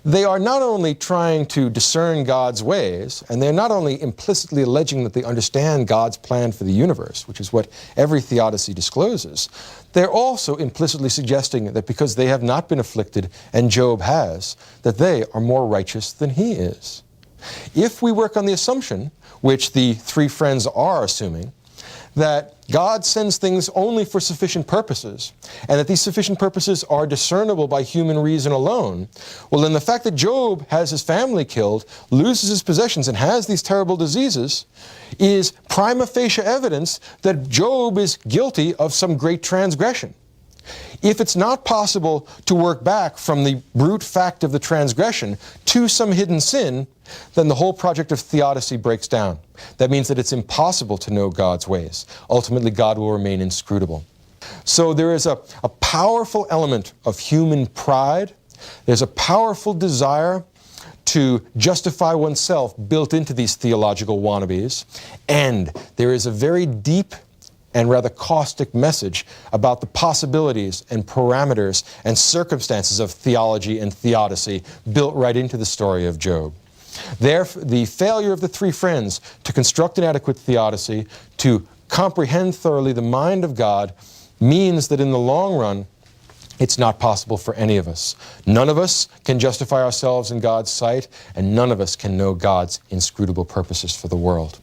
They are not only trying to discern God's ways, and they're not only implicitly alleging that they understand God's plan for the universe, which is what every theodicy discloses, they're also implicitly suggesting that because they have not been afflicted, and Job has, that they are more righteous than he is. If we work on the assumption, which the three friends are assuming, that God sends things only for sufficient purposes, and that these sufficient purposes are discernible by human reason alone, well, then the fact that Job has his family killed, loses his possessions, and has these terrible diseases is prima facie evidence that Job is guilty of some great transgression. If it's not possible to work back from the brute fact of the transgression to some hidden sin, then the whole project of theodicy breaks down. That means that it's impossible to know God's ways. Ultimately, God will remain inscrutable. So there is a powerful element of human pride. There's a powerful desire to justify oneself built into these theological wannabes. And there is a very deep and rather caustic message about the possibilities and parameters and circumstances of theology and theodicy built right into the story of Job. The failure of the three friends to construct an adequate theodicy, to comprehend thoroughly the mind of God, means that in the long run, it's not possible for any of us. None of us can justify ourselves in God's sight, and none of us can know God's inscrutable purposes for the world.